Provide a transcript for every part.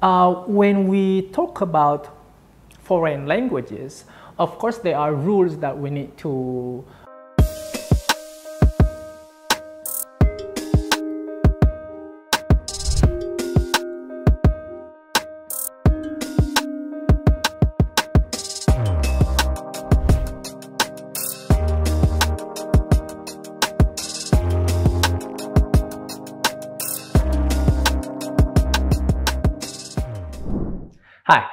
When we talk about foreign languages, of course, there are rules that we need to Hi,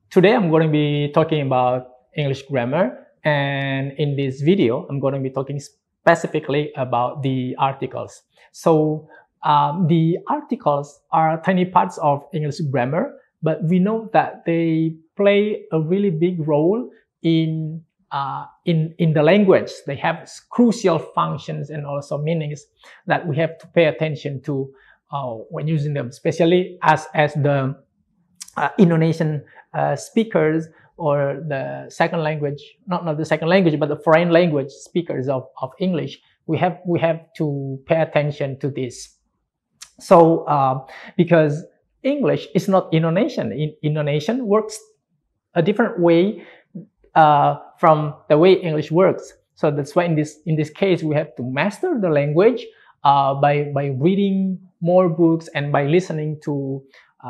today I'm going to be talking about English grammar, and in this video I'm going to be talking specifically about the articles. So the articles are tiny parts of English grammar, but we know that they play a really big role in the language. They have crucial functions and also meanings that we have to pay attention to when using them, especially as the Indonesian speakers or the second language, not the second language, but the foreign language speakers of English. We have to pay attention to this. So because English is not Indonesian. Indonesian works a different way from the way English works. So that's why in this case we have to master the language by reading more books and by listening to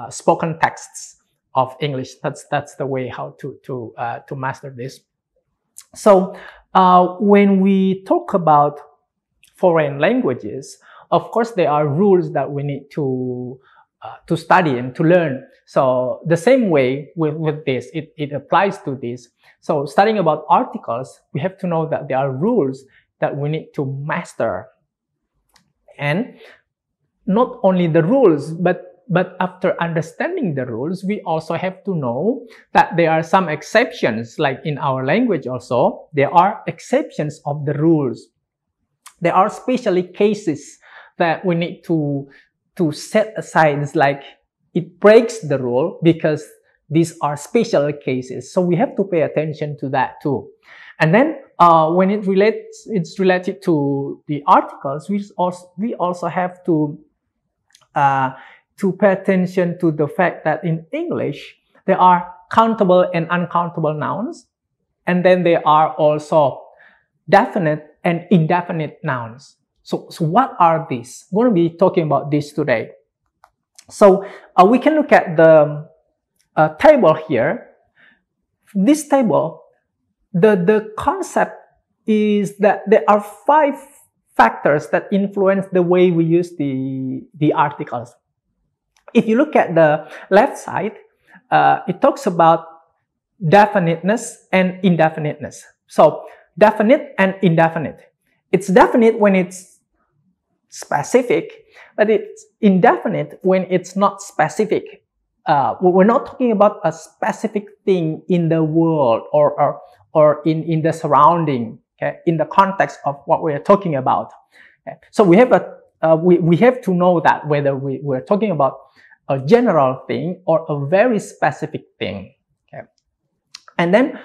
spoken texts of English. That's the way how to master this. So when we talk about foreign languages, of course there are rules that we need to study and to learn. So the same way with this, it applies to this. So studying about articles, we have to know that there are rules that we need to master. And not only the rules, but after understanding the rules, we also have to know that there are some exceptions, like in our language also, there are exceptions of the rules. There are specially cases that we need to set aside. It's like it breaks the rule because these are special cases. So we have to pay attention to that too. And then when it's related to the articles, we also have to pay attention to the fact that in English, there are countable and uncountable nouns. And then there are also definite and indefinite nouns. So what are these? I'm going to be talking about this today. So we can look at the table here. This table, the concept is that there are 5 factors that influence the way we use the articles. If you look at the left side, it talks about definiteness and indefiniteness. So definite and indefinite. It's definite when it's specific, but it's indefinite when it's not specific. We're not talking about a specific thing in the world or in the surrounding, okay, in the context of what we are talking about. Okay. So we have we have to know that whether we're talking about a general thing or a very specific thing. Okay. And then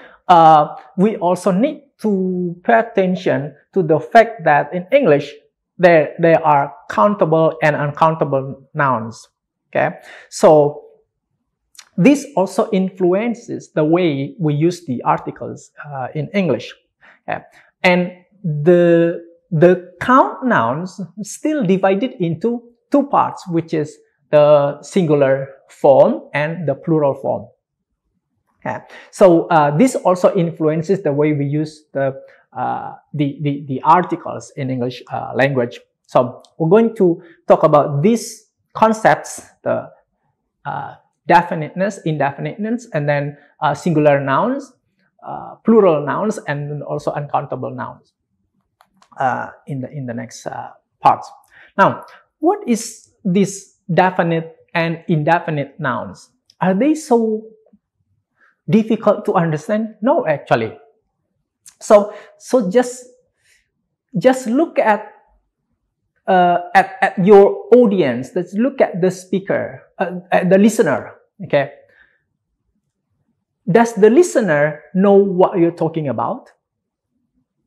we also need to pay attention to the fact that in English there are countable and uncountable nouns. Okay. So this also influences the way we use the articles in English. Okay. And the count nouns still divided into 2 parts, which is the singular form and the plural form. Okay. So this also influences the way we use the articles in English language. So we're going to talk about these concepts, the definiteness, indefiniteness, and then singular nouns, plural nouns, and also uncountable nouns in the next parts. Now, what is this definite and indefinite nouns? Are they so difficult to understand? No, actually. So just look at your audience. Let's look at the speaker, at the listener. Okay. Does the listener know what you're talking about?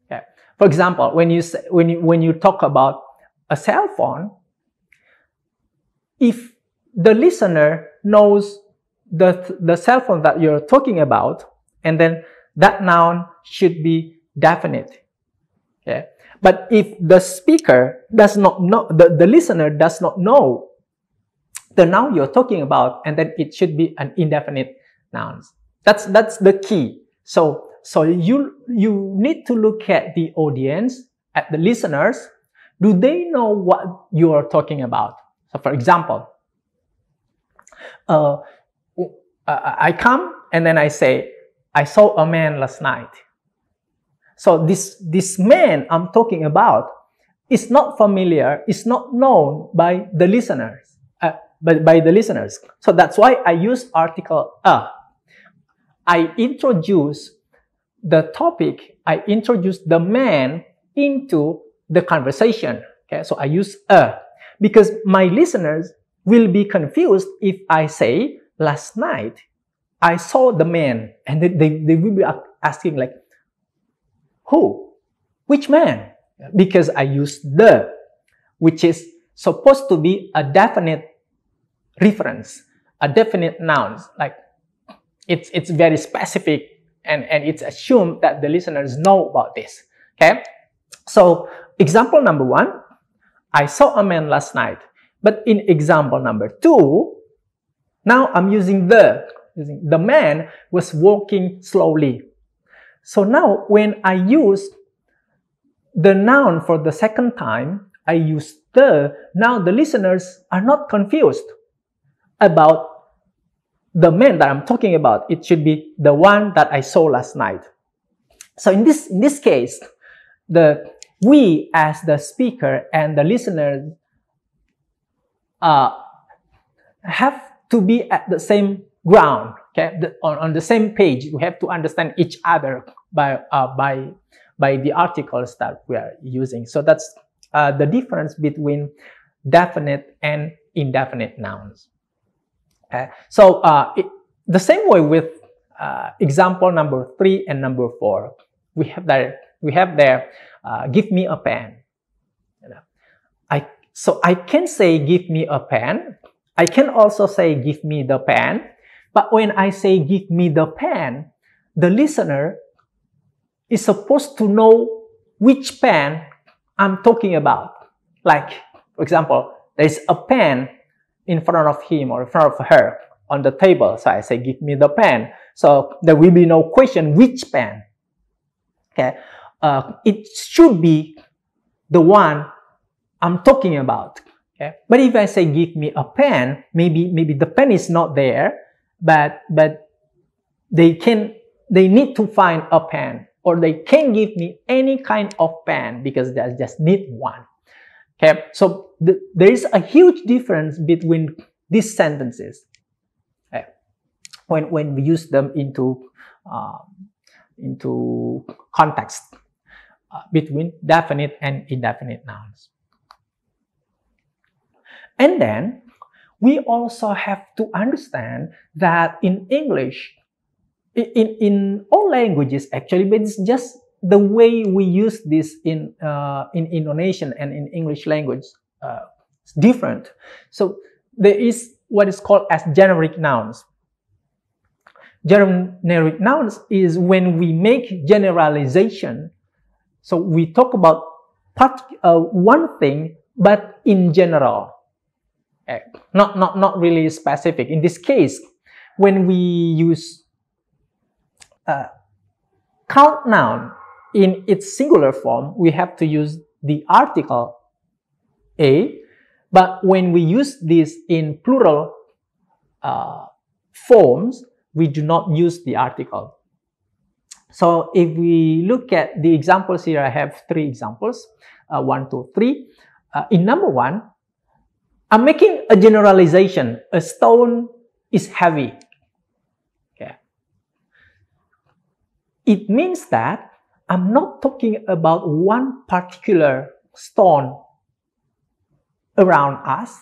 Okay. For example, when you talk about a cell phone, if the listener knows the cell phone that you're talking about, and then that noun should be definite. Okay? But if the speaker does not know, the listener does not know the noun you're talking about, and then it should be an indefinite noun. That's the key. So you need to look at the audience, at the listeners. Do they know what you are talking about? So for example, I come and then I say, I saw a man last night. So this man I'm talking about is not familiar, is not known by the listeners, by the listeners. So that's why I use article a. I introduce the topic, I introduce the man into the conversation. Okay, so I use a, because my listeners will be confused if I say, last night I saw the man, and they will be asking like, who? Which man? Because I use the, which is supposed to be a definite reference, a definite noun. Like it's very specific, and it's assumed that the listeners know about this. Okay? So example number 1, I saw a man last night. But in example number 2, now I'm using the man was walking slowly. So now when I use the noun for the second time, I use the, now the listeners are not confused about the man that I'm talking about. It should be the one that I saw last night. So in this case, we as the speaker and the listeners have to be at the same ground, okay, on the same page. We have to understand each other by the articles that we are using. So that's the difference between definite and indefinite nouns. Okay. So the same way with example number 3 and number 4, we have there give me a pen. So I can say give me a pen. I can also say give me the pen. But when I say give me the pen, the listener is supposed to know which pen I'm talking about. Like, for example, there's a pen in front of him or in front of her on the table. So I say give me the pen. So there will be no question which pen. Okay, it should be the one I'm talking about. Okay, but if I say give me a pen, maybe the pen is not there, but they need to find a pen, or they can give me any kind of pen because they just need one. Okay, so there is a huge difference between these sentences, okay, when we use them into context between definite and indefinite nouns. And then we also have to understand that in English, in all languages actually, but it's just the way we use this in Indonesian and in English language is different. So there is what is called as generic nouns. Generic nouns is when we make generalization. So we talk about one thing, but in general, not really specific. In this case, when we use count noun in its singular form, we have to use the article a. But when we use this in plural forms, we do not use the article. So if we look at the examples here, I have 3 examples, 1, 2, 3. In number 1, I'm making a generalization. A stone is heavy. Okay. It means that I'm not talking about one particular stone around us,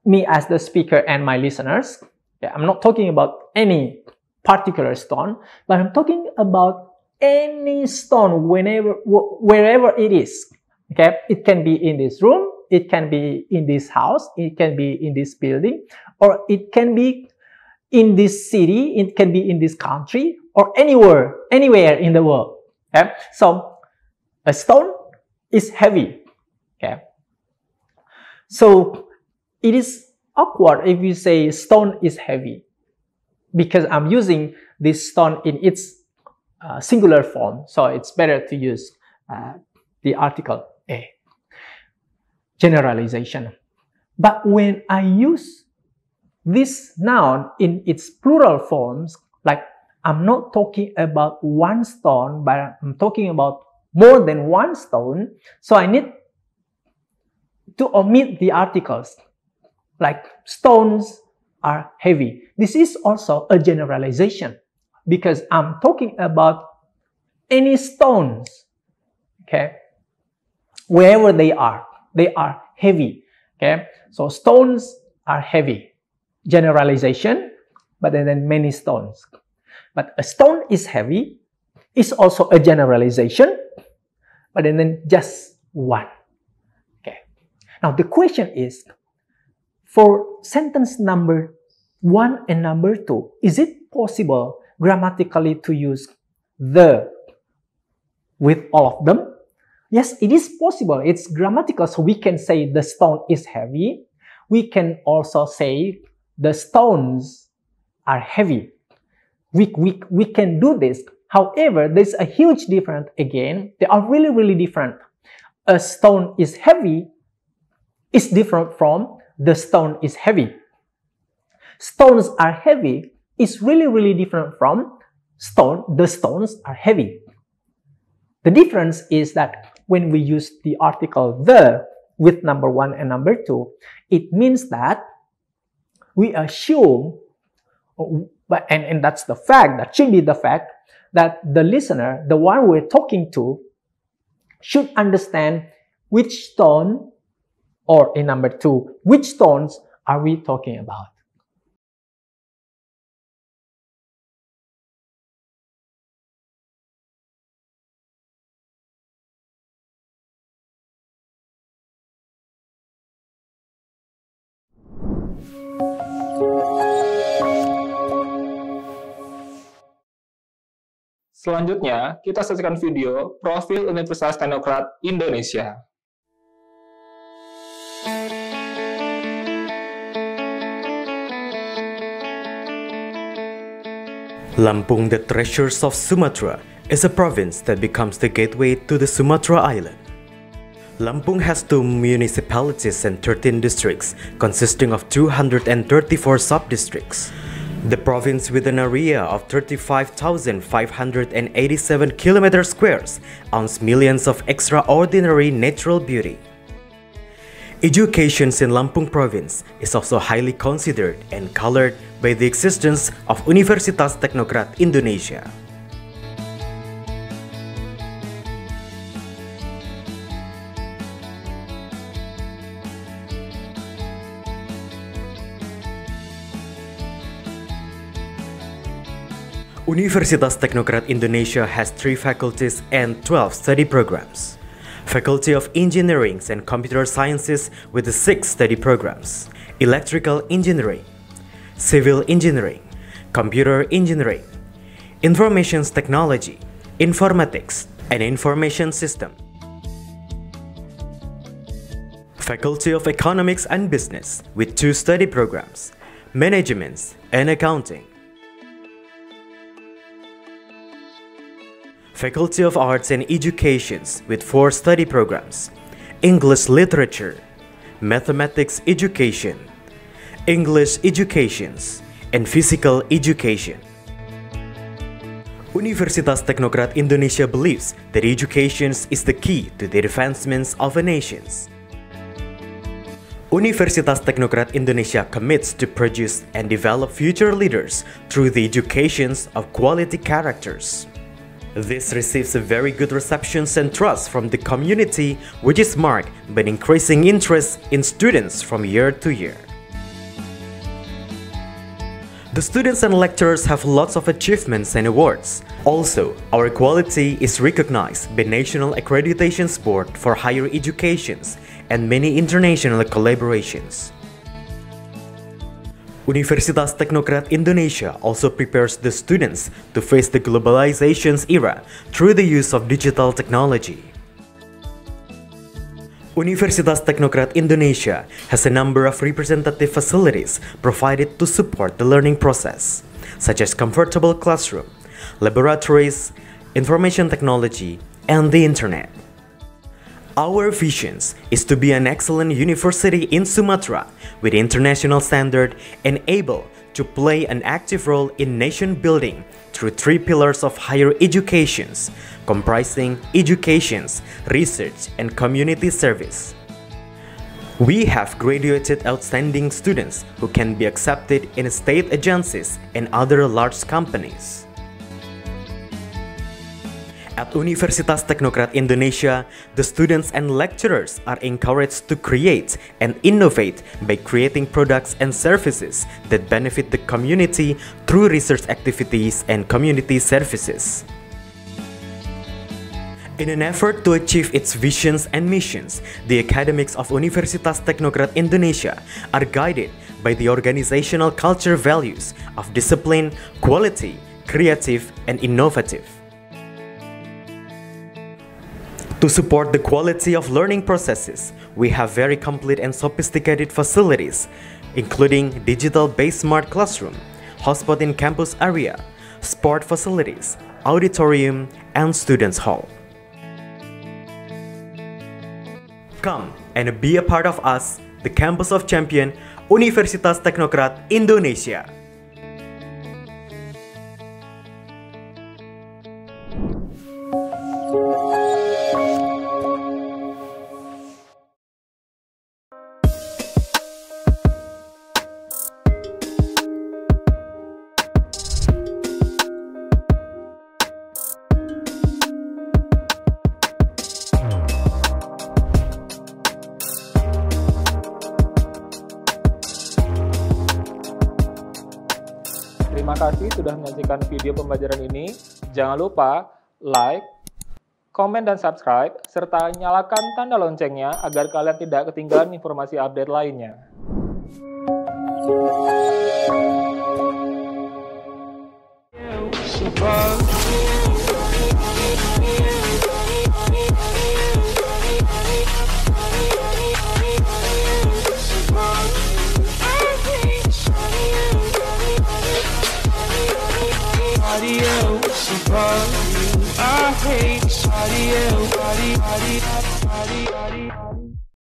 me as the speaker and my listeners. Okay. I'm not talking about any particular stone, but I'm talking about any stone wherever it is. Okay, it can be in this room, It can be in this house, it can be in this building, or it can be in this city, it can be in this country, or anywhere in the world. Okay? So a stone is heavy. Okay? So it is awkward if you say stone is heavy, because I'm using this stone in its singular form. So it's better to use the article a. Generalization. But when I use this noun in its plural forms, like I'm not talking about one stone, but I'm talking about more than one stone, so I need to omit the articles, like stones are heavy. This is also a generalization, because I'm talking about any stones, okay? Wherever they are heavy, okay? So stones are heavy. Generalization, but then many stones. But a stone is heavy is also a generalization, but then just one. Okay. Now the question is, for sentence number 1 and number 2, is it possible grammatically to use the with all of them? Yes, it is possible. It's grammatical, so we can say the stone is heavy. We can also say the stones are heavy. We can do this. However, there's a huge difference again. They are really, really different. A stone is heavy is different from the stone is heavy. Stones are heavy is really, really different from the stones are heavy. The difference is that when we use the article the with number 1 and number 2, it means that we assume, and that's the fact, that should be the fact, that the listener, the one we're talking to, should understand which stone, or in number 2, which stones are we talking about. Selanjutnya, kita saksikan video profil Universitas Teknokrat Indonesia. Lampung, the treasures of Sumatra, is a province that becomes the gateway to the Sumatra Island. Lampung has 2 municipalities and 13 districts, consisting of 234 sub-districts. The province, with an area of 35,587 km squares, owns millions of extraordinary natural beauty. Education in Lampung province is also highly considered and colored by the existence of Universitas Teknokrat Indonesia. Universitas Teknokrat Indonesia has 3 faculties and 12 study programs. Faculty of Engineering and Computer Sciences with 6 study programs: Electrical Engineering, Civil Engineering, Computer Engineering, Information Technology, Informatics, and Information System. Faculty of Economics and Business with 2 study programs: Management and Accounting. Faculty of Arts and Educations with 4 study programs: English Literature, Mathematics Education, English Educations, and Physical Education. Universitas Teknokrat Indonesia believes that education is the key to the advancements of a nation. Universitas Teknokrat Indonesia commits to produce and develop future leaders through the education of quality characters. This receives a very good reception and trust from the community, which is marked by an increasing interest in students from year to year. The students and lecturers have lots of achievements and awards. Also, our quality is recognized by National Accreditation Board for Higher Education and many international collaborations. Universitas Teknokrat Indonesia also prepares the students to face the globalization's era through the use of digital technology. Universitas Teknokrat Indonesia has a number of representative facilities provided to support the learning process, such as comfortable classroom, laboratories, information technology, and the internet. Our vision is to be an excellent university in Sumatra with international standard and able to play an active role in nation building through 3 pillars of higher education, comprising education, research, and community service. We have graduated outstanding students who can be accepted in state agencies and other large companies. At Universitas Teknokrat Indonesia, the students and lecturers are encouraged to create and innovate by creating products and services that benefit the community through research activities and community services. In an effort to achieve its visions and missions, the academics of Universitas Teknokrat Indonesia are guided by the organizational culture values of discipline, quality, creative, and innovative. To support the quality of learning processes, we have very complete and sophisticated facilities, including digital-based smart classroom, hotspot in campus area, sport facilities, auditorium, and students' hall. Come and be a part of us, the campus of champion, Universitas Teknokrat Indonesia. Terima kasih sudah menyaksikan video pembelajaran ini. Jangan lupa like, komen, dan subscribe, serta nyalakan tanda loncengnya agar kalian tidak ketinggalan informasi update lainnya. I hate Spada.